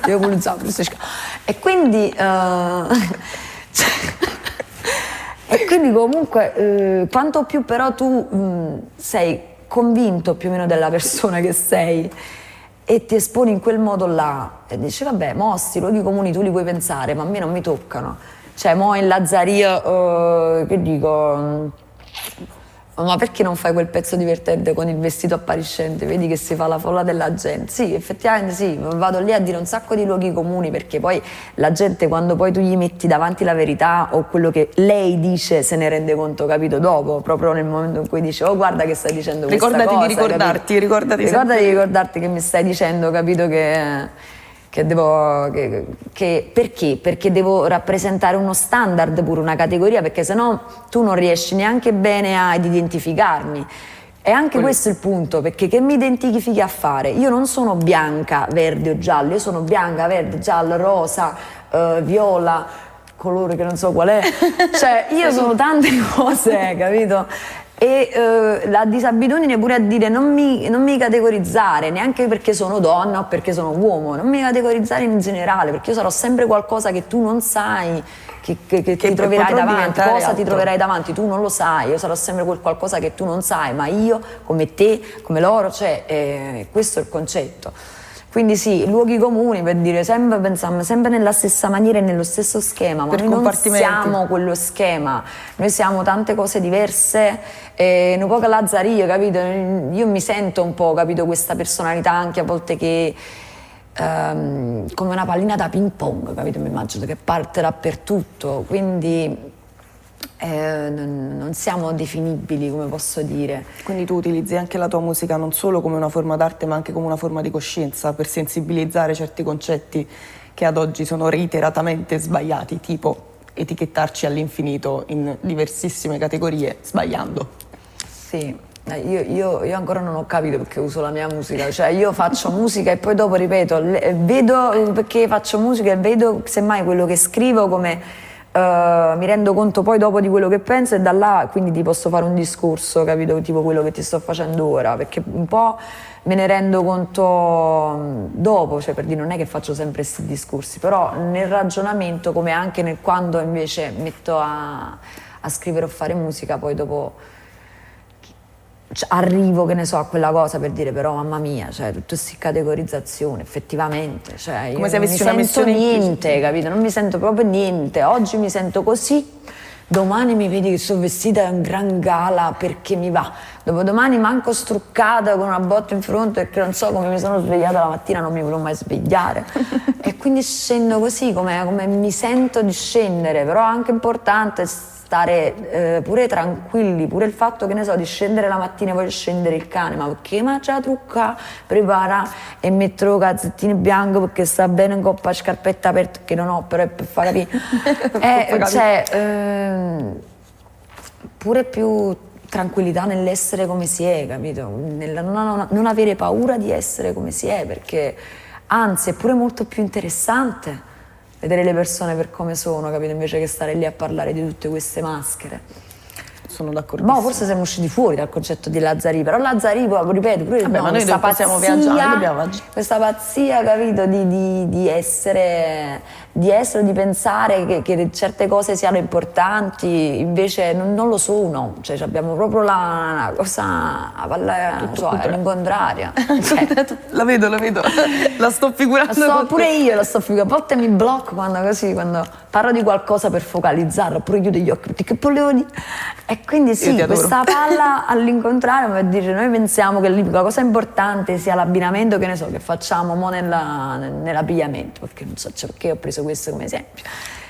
io pulizzato e quindi e quindi comunque quanto più però tu sei convinto più o meno della persona che sei e ti esponi in quel modo là e dici vabbè, mostri, luoghi comuni tu li puoi pensare, ma a me non mi toccano. Cioè, mo in Lazzaria, che dico, ma perché non fai quel pezzo divertente con il vestito appariscente? Vedi che si fa la folla della gente. Sì, effettivamente sì, vado lì a dire un sacco di luoghi comuni perché poi la gente quando poi tu gli metti davanti la verità o quello che lei dice se ne rende conto, capito, dopo, proprio nel momento in cui dice oh guarda che stai dicendo questa cosa. Ricordati di ricordarti, ricordati di ricordarti che mi stai dicendo, capito, perché? Perché devo rappresentare uno standard, pure una categoria, perché sennò tu non riesci neanche bene ad identificarmi. E anche questo è il punto, perché che mi identifichi a fare? Io non sono bianca, verde o giallo, io sono bianca, verde, giallo, rosa, viola, colore che non so qual è. Cioè, io sono tante cose, capito? E la disabitudine pure a dire non mi categorizzare neanche perché sono donna o perché sono uomo, non mi categorizzare in generale perché io sarò sempre qualcosa che tu non sai che ti troverai davanti, cosa ti troverai davanti, tu non lo sai, io sarò sempre quel qualcosa che tu non sai, ma io come te, come loro, cioè questo è il concetto. Quindi sì, luoghi comuni per dire pensiamo sempre nella stessa maniera e nello stesso schema, ma noi non siamo quello schema, noi siamo tante cose diverse, un po' che Lazzaria, capito? Io mi sento un po', capito, questa personalità anche a volte che come una pallina da ping pong, capito? Mi immagino che parte dappertutto, quindi non siamo definibili, come posso dire. Quindi tu utilizzi anche la tua musica non solo come una forma d'arte ma anche come una forma di coscienza per sensibilizzare certi concetti che ad oggi sono reiteratamente sbagliati, tipo etichettarci all'infinito in diversissime categorie sbagliando. Sì, io ancora non ho capito perché uso la mia musica, cioè io faccio musica e poi dopo ripeto, vedo perché faccio musica e vedo semmai quello che scrivo come mi rendo conto poi dopo di quello che penso e da là quindi ti posso fare un discorso, capito? Tipo quello che ti sto facendo ora, perché un po' me ne rendo conto dopo, cioè per dire non è che faccio sempre questi discorsi, però nel ragionamento come anche quando invece metto a scrivere o fare musica, poi dopo arrivo, che ne so, a quella cosa per dire però mamma mia, cioè tutte queste categorizzazioni effettivamente, cioè io come se non avessi mi una sento missione niente, capito? Non mi sento proprio niente, oggi mi sento così, domani mi vedi che sono vestita in gran gala perché mi va, dopodomani manco struccata con una botta in fronte perché non so come mi sono svegliata la mattina, non mi volevo mai svegliare e quindi scendo così come mi sento di scendere, però è anche importante stare pure tranquilli, pure il fatto che ne so di scendere la mattina e voglio scendere il cane, ma perché mangia trucca, prepara e metto calzettini bianchi perché sta bene in coppa scarpetta aperta che non ho però è per far capire cioè pure più tranquillità nell'essere come si è, capito? Non avere paura di essere come si è, perché anzi è pure molto più interessante vedere le persone per come sono, capito? Invece che stare lì a parlare di tutte queste maschere. Sono d'accordo. Ma forse siamo usciti fuori dal concetto di Lazzaria, però Lazzaria, ripeto, pure vabbè, ma noi possiamo viaggiare, dobbiamo questa pazzia, capito, di essere di essere, di pensare che certe cose siano importanti, invece non lo sono, cioè abbiamo proprio la cosa all'incontraria. La vedo, la sto figurando. Pure io la sto figurando, a volte mi blocco quando parlo di qualcosa per focalizzarlo, oppure chiudo gli occhi, che volevo dire? E quindi sì, questa palla all'incontrario per dire, noi pensiamo che la cosa importante sia l'abbinamento, che ne so, che facciamo nell'abbigliamento, perché non so perché ho preso questo come esempio.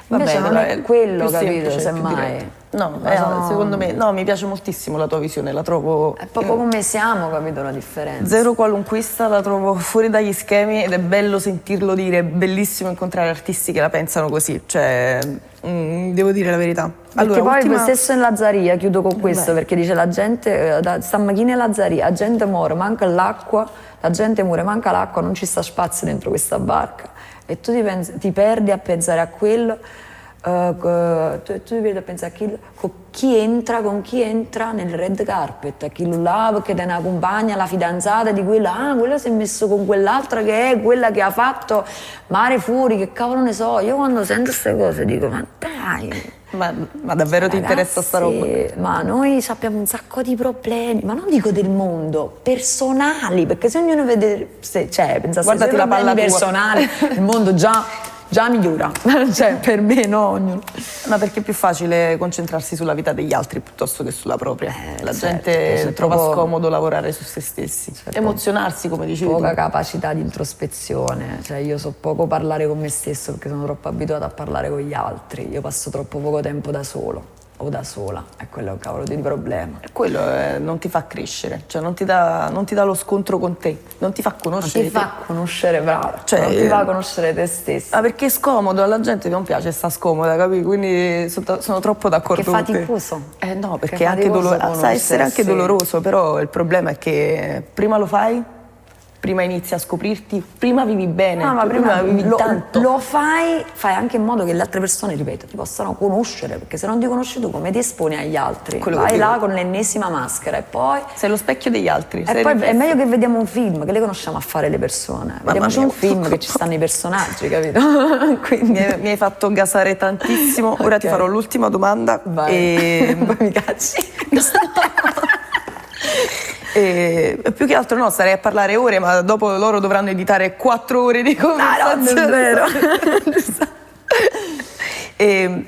Invece non è quello, capito, semmai. No, secondo me, no, mi piace moltissimo la tua visione, la trovo... È proprio come siamo, capito, la differenza. Zero qualunquista, la trovo fuori dagli schemi ed è bello sentirlo dire, è bellissimo incontrare artisti che la pensano così, cioè, devo dire la verità. Perché poi lo stesso in Lazzaria, chiudo con questo, perché dice la gente, stamattina in Lazzaria, la gente muore, manca l'acqua, non ci sta spazio dentro questa barca. E tu ti perdi a pensare a quello, tu ti perdi a pensare a quello, con chi entra nel red carpet, a chi là perché te ne accompagna la fidanzata di quella, quello si è messo con quell'altra che è quella che ha fatto Mare Fuori, che cavolo ne so. Io quando sento queste cose dico, ma dai! Ma davvero ti interessa sta roba? Ma noi abbiamo un sacco di problemi, ma non dico del mondo, personali, perché se ognuno vede, pensa guardati la palla personali, il mondo già migliora, cioè per me no, ognuno. Ma perché è più facile concentrarsi sulla vita degli altri piuttosto che sulla propria. La gente trova scomodo lavorare su se stessi, emozionarsi, come dicevi tu. Poca capacità di introspezione, cioè io so poco parlare con me stesso perché sono troppo abituata a parlare con gli altri, io passo troppo poco tempo da solo o da sola, e quello è un cavolo di problema. E quello non ti fa crescere, cioè non ti dà lo scontro con te, non ti fa conoscere. Non ti fa conoscere, bravo, cioè, non ti fa conoscere te stesso. Ah, perché è scomodo, alla gente non piace, sta scomoda, capi? Quindi sono troppo d'accordo con te. Che faticoso. No, perché è anche sa essere anche doloroso, però il problema è che prima lo fai, prima inizi a scoprirti, prima vivi bene, no, ma prima vivi tanto. Lo fai anche in modo che le altre persone, ripeto, ti possano conoscere, perché se non ti conosci tu come ti esponi agli altri? Vai là con l'ennesima maschera e poi... Sei lo specchio degli altri. E poi è meglio che vediamo un film, che le conosciamo a fare le persone. Vediamoci un film che ci stanno i personaggi, capito? Quindi... mi hai fatto gasare tantissimo, ora ti farò l'ultima domanda. Vai. E... poi mi cacci. Più che altro no, starei a parlare ore, ma dopo loro dovranno editare 4 ore di conversazione. No, è vero.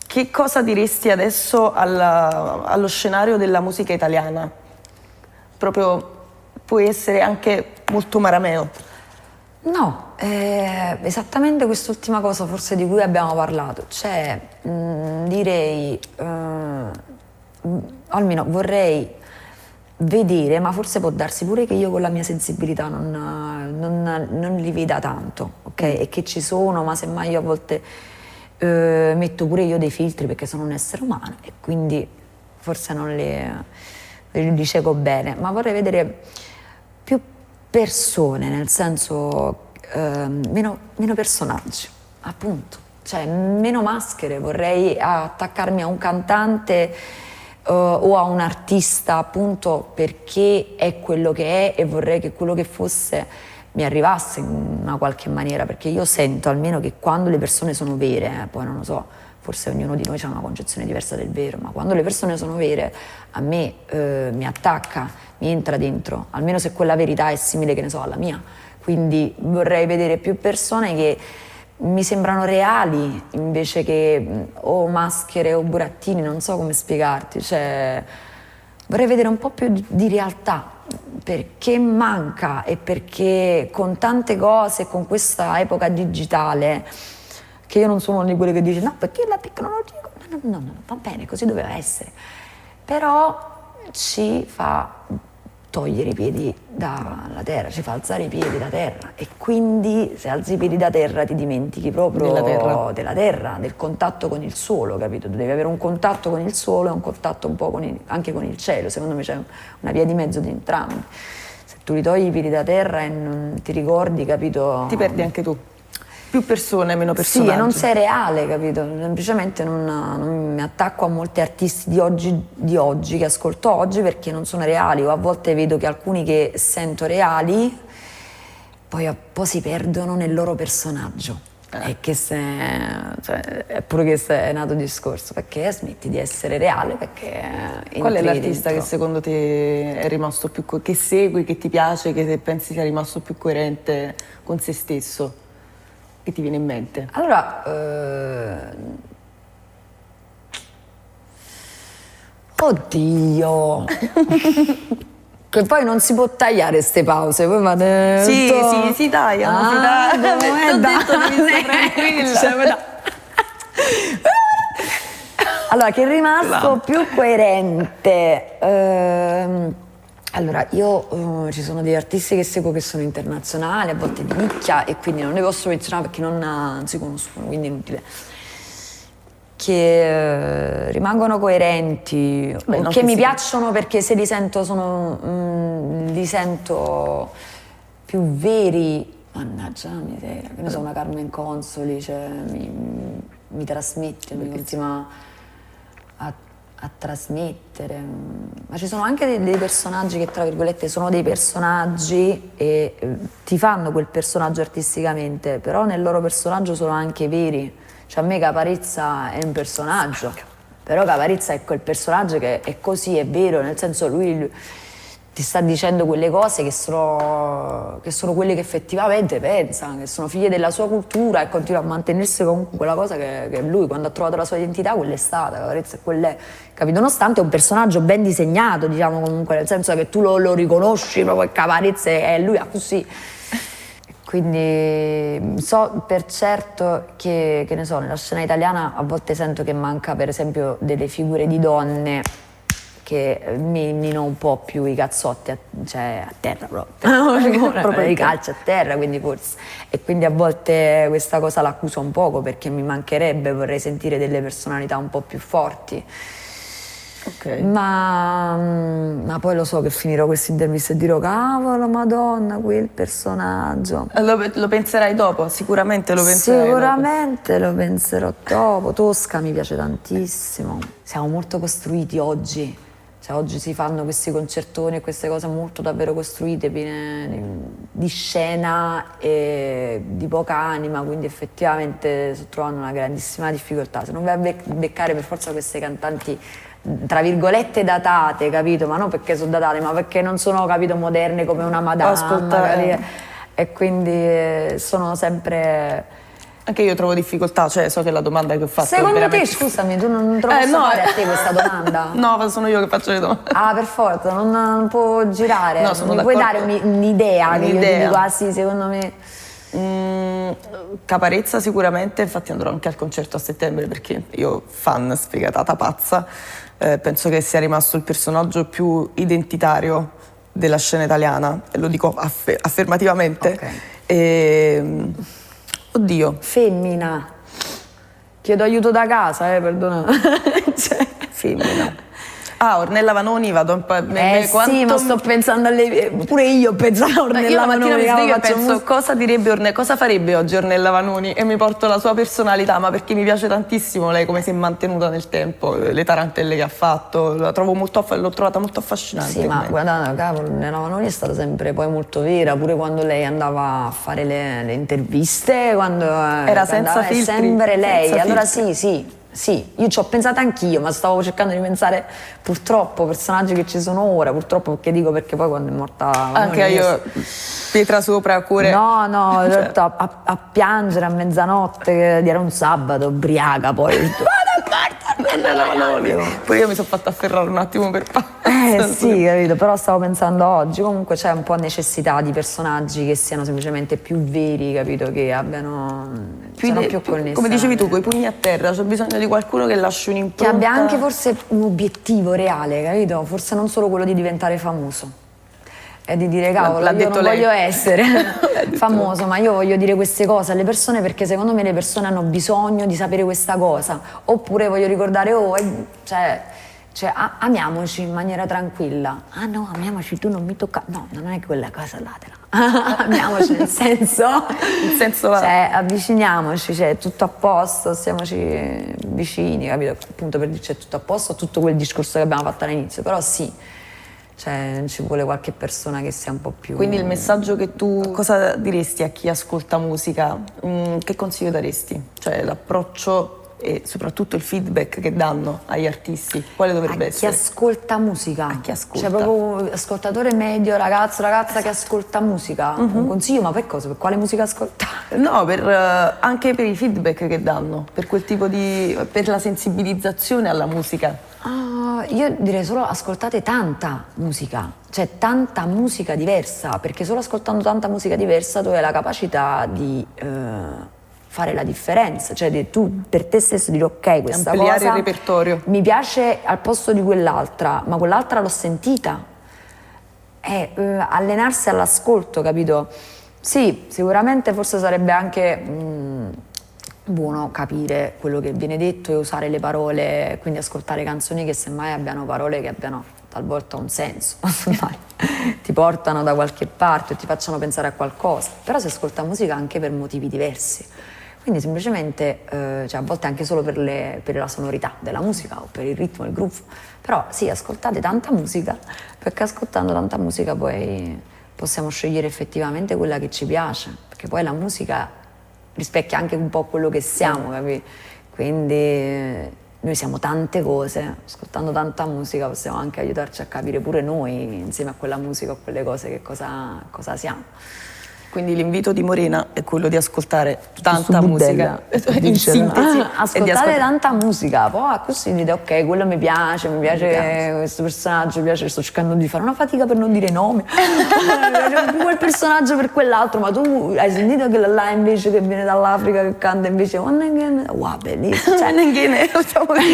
Che cosa diresti adesso allo scenario della musica italiana? Proprio puoi essere anche molto marameo. No, esattamente quest'ultima cosa forse di cui abbiamo parlato, cioè direi, almeno vorrei vedere, ma forse può darsi pure che io con la mia sensibilità non li veda tanto, ok? E che ci sono, ma semmai io a volte metto pure io dei filtri perché sono un essere umano e quindi forse non li cieco bene, ma vorrei vedere più persone, nel senso meno personaggi, appunto, cioè meno maschere. Vorrei attaccarmi a un cantante o a un artista appunto perché è quello che è, e vorrei che quello che fosse mi arrivasse in una qualche maniera, perché io sento almeno che quando le persone sono vere, poi non lo so, forse ognuno di noi ha una concezione diversa del vero, ma quando le persone sono vere a me mi attacca, mi entra dentro, almeno se quella verità è simile, che ne so, alla mia. Quindi vorrei vedere più persone che mi sembrano reali invece che o maschere o burattini, non so come spiegarti, cioè vorrei vedere un po' più di realtà, perché manca, e perché con tante cose, con questa epoca digitale, che io non sono una di quelle che dice no perché la tecnologia, no, va bene, così doveva essere, però ci fa togliere i piedi dalla terra, ci fa alzare i piedi da terra, e quindi se alzi i piedi da terra ti dimentichi proprio della terra, del contatto con il suolo, capito? Tu devi avere un contatto con il suolo e un contatto un po' anche con il cielo, secondo me c'è una via di mezzo di entrambi. Se tu li togli i piedi da terra e non ti ricordi, capito? Ti perdi anche tu. Più persone, meno personaggi. Sì, e non sei reale, capito? Semplicemente non mi attacco a molti artisti di oggi, che ascolto oggi, perché non sono reali, o a volte vedo che alcuni che sento reali poi si perdono nel loro personaggio. E che cioè, è pure che è nato il discorso, perché smetti di essere reale, perché Qual è entri l'artista dentro. che secondo te è rimasto più che segui, che ti piace, che pensi sia rimasto più coerente con se stesso? Che ti viene in mente? Allora, oddio, che poi non si può tagliare ste pause, poi fate Sì, tutto- sì, si tagliano, si Ah, tagliano. no, Ti ho dai. detto devi stare tranquilla. Cioè, allora, che è rimasto più coerente. Allora, io ci sono degli artisti che seguo che sono internazionali, a volte di nicchia, e quindi non li posso menzionare perché non si conoscono, quindi è inutile. Che rimangono coerenti, Beh, o no, che che mi sì. piacciono perché se li sento, li sento più veri. Mannaggia la miseria, che ne so, una Carmen Consoli, cioè, mi trasmette, mi continua a trasmettere. Ma ci sono anche dei personaggi che, tra virgolette, sono dei personaggi e ti fanno quel personaggio artisticamente, però nel loro personaggio sono anche veri. Cioè, a me Caparezza è un personaggio, però Caparezza è quel personaggio che è così, è vero, nel senso lui ti sta dicendo quelle cose che sono quelle che effettivamente pensa, che sono figlie della sua cultura, e continua a mantenersi comunque quella cosa che lui, quando ha trovato la sua identità, quella è stata, Caparezza è quell'è, capito? Nonostante è un personaggio ben disegnato, diciamo, comunque, nel senso che tu lo riconosci proprio, Caparezza è lui, è così. Quindi so per certo che ne so, nella scena italiana a volte sento che manca, per esempio, delle figure di donne che minino un po' più i cazzotti cioè a terra proprio i calci a terra, quindi forse. E quindi a volte questa cosa l'accuso un poco, perché mi mancherebbe, vorrei sentire delle personalità un po' più forti. Ok. Ma poi lo so che finirò questa intervista e dirò: cavolo, Madonna, quel personaggio. Lo penserai dopo, sicuramente lo penserai Sicuramente lo penserò dopo. Tosca mi piace tantissimo. Siamo molto costruiti oggi. Cioè, oggi si fanno questi concertoni e queste cose molto davvero costruite, piene di scena e di poca anima, quindi effettivamente sto trovando una grandissima difficoltà. Se non vai a beccare per forza queste cantanti, tra virgolette, datate, capito? Ma non perché sono datate, ma perché non sono, capito, moderne come una Madame, capito? E quindi sono sempre... Anche io trovo difficoltà, cioè so che la domanda che ho fatto Secondo è veramente... te, scusami, tu non te lo posso fare a te questa domanda? No, ma sono io che faccio le domande. Ah, per forza, non può girare. No, sono mi puoi dare d'accordo. un'idea che io ti Un'idea. dico, ah sì, secondo me... Caparezza sicuramente, infatti andrò anche al concerto a settembre perché io, fan sfegatata pazza, penso che sia rimasto il personaggio più identitario della scena italiana, e lo dico affermativamente. Ok. Oddio, Femmina. Chiedo aiuto da casa, perdona. Cioè, femmina. Ah, Ornella Vanoni, vado un po'... sì, ma sto pensando alle... Pure io pensavo a Ornella Io la mattina mi Vanoni, sveglio e faccio penso cosa direbbe cosa farebbe oggi Ornella Vanoni, e mi porto la sua personalità, ma perché mi piace tantissimo lei come si è mantenuta nel tempo, le tarantelle che ha fatto, l'ho trovata molto affascinante. Sì, ma guarda, cavolo, Ornella Vanoni è stata sempre poi molto vera, pure quando lei andava a fare le interviste, quando Era senza andava, è filtri, sempre lei. senza Allora filtri. sì, io ci ho pensato anch'io, ma stavo cercando di pensare, purtroppo, personaggi che ci sono ora, purtroppo, perché poi quando è morta Vanoni, Anche io, pietra sopra, cuore... No, in realtà a piangere a mezzanotte, era un sabato, ubriaca poi. Ornella Vanoni. Poi io mi sono fatta afferrare un attimo per Sì, capito, però stavo pensando oggi, comunque c'è un po' necessità di personaggi che siano semplicemente più veri, capito, che abbiano più connessi. Come dicevi tu, coi pugni a terra, c'è bisogno di qualcuno che lasci Che un'impronta. abbia anche forse un obiettivo reale, capito? Forse non solo quello di diventare famoso. E di dire, cavolo, L'ha io detto non lei. voglio essere famoso, ma io voglio dire queste cose alle persone perché secondo me le persone hanno bisogno di sapere questa cosa. Oppure voglio ricordare, amiamoci in maniera tranquilla. Ah no, amiamoci, tu non mi tocca. No, non è quella cosa là. Amiamoci nel senso. Il senso là. Cioè, avviciniamoci, cioè, tutto a posto, stiamoci vicini, capito? Appunto per dirci è tutto a posto, tutto quel discorso che abbiamo fatto all'inizio. Però sì, cioè ci vuole qualche persona che sia un po' più... Quindi il messaggio che tu, cosa diresti a chi ascolta musica? Che consiglio daresti? Cioè l'approccio e soprattutto il feedback che danno agli artisti, quale dovrebbe essere? Chi ascolta musica. A chi ascolta. Cioè proprio ascoltatore medio, ragazzo, ragazza che ascolta musica. Un consiglio, ma per cosa? Per quale musica ascoltare? No, anche per i feedback che danno, per quel tipo di... per la sensibilizzazione alla musica. Io direi solo ascoltate tanta musica, cioè tanta musica diversa, perché solo ascoltando tanta musica diversa tu hai la capacità di fare la differenza, cioè tu per te stesso dire ok, questa ampliare cosa il repertorio. Mi piace al posto di quell'altra, ma quell'altra l'ho sentita. Allenarsi all'ascolto, capito? Sì, sicuramente forse sarebbe anche buono capire quello che viene detto e usare le parole, quindi ascoltare canzoni che semmai abbiano parole che abbiano talvolta un senso, ti portano da qualche parte o ti facciano pensare a qualcosa, però si ascolta musica anche per motivi diversi, quindi semplicemente, cioè a volte anche solo per la sonorità della musica o per il ritmo, il groove, però sì, ascoltate tanta musica, perché ascoltando tanta musica poi possiamo scegliere effettivamente quella che ci piace, perché poi la musica rispecchia anche un po' quello che siamo, capi? Quindi noi siamo tante cose, ascoltando tanta musica possiamo anche aiutarci a capire pure noi, insieme a quella musica o quelle cose, che cosa siamo. Quindi l'invito di Morena è quello di ascoltare tanta musica, in sintesi. Ascoltate Tanta musica, poi così dite ok, quello mi piace questo personaggio, mi piace, sto cercando di fare una fatica per non dire nome, mi piace quel personaggio per quell'altro, ma tu hai sentito che là invece che viene dall'Africa che canta invece wow, bellissima, cioè,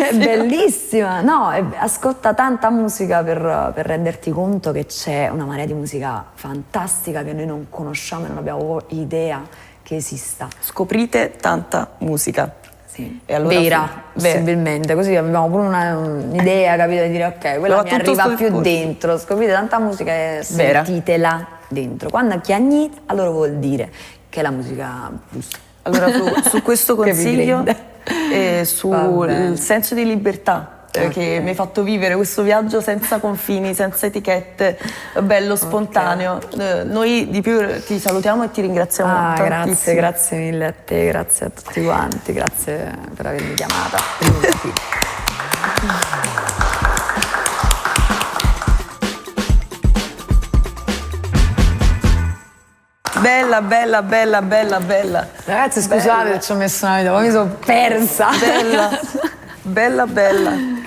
è bellissima, no, ascolta tanta musica per renderti conto che c'è una marea di musica fantastica che noi non conosciamo, non abbiamo idea che esista. Scoprite tanta musica. Sì. E allora vera, possibilmente, così abbiamo pure un'idea, capito, di dire ok, quella mi arriva più dentro, scoprite tanta musica e sentitela dentro. Quando chiagnite, allora vuol dire che è la musica giusta. Allora su questo consiglio e sul senso di libertà che mi hai fatto vivere questo viaggio senza confini, senza etichette, bello, spontaneo. Noi di più ti salutiamo e ti ringraziamo tantissimo. Grazie mille a te, grazie a tutti quanti, grazie per avermi chiamata. Bella, bella, bella, bella, bella. Ragazzi, scusate se ci ho messo una vita, ma mi sono persa. Bella, bella, bella.